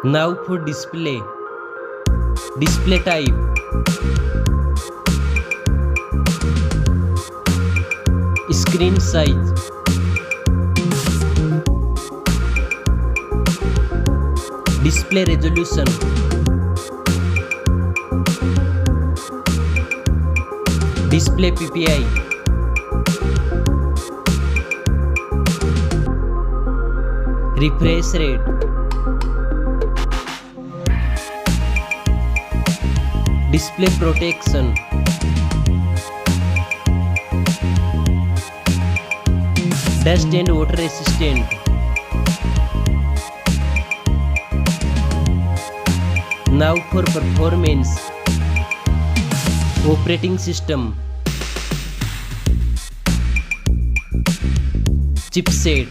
Now for display type, screen size, display resolution, display PPI, refresh rate, display protection, dust and water resistant. Now for performance, operating system, chipset,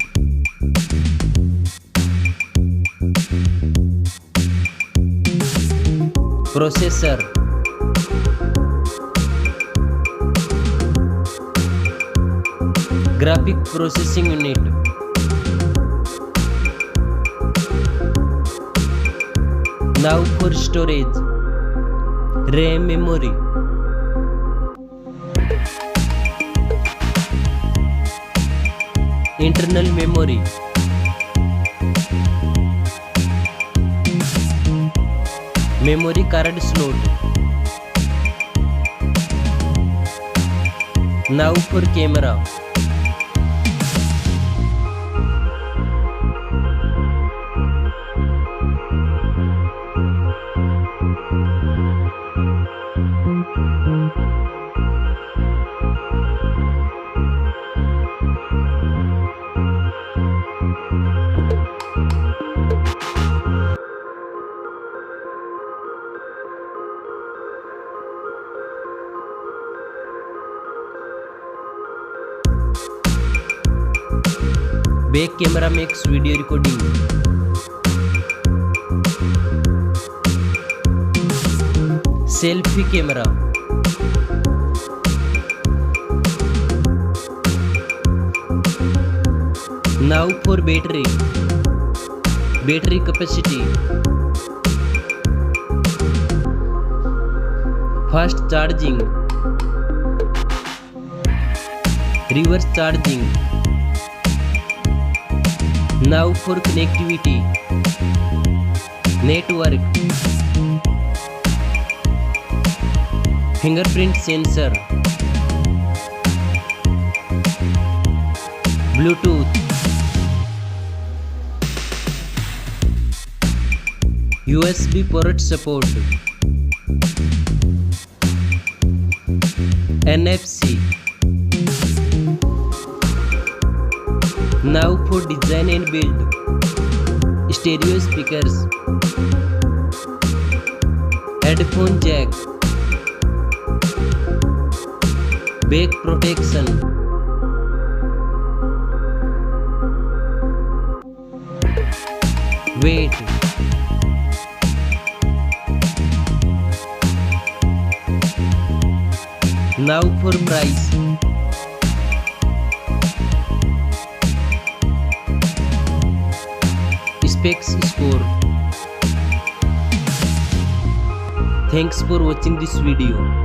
processor, graphic processing unit, now for storage, RAM memory, internal memory, memory card slot. Now for camera, back camera makes video recording, selfie camera, now for battery capacity, fast charging, reverse charging. Now for connectivity, network, fingerprint sensor, Bluetooth, USB port support, NFC. Now for design and build, stereo speakers, headphone jack, back protection, weight, now for price, specs score. Thanks for watching this video.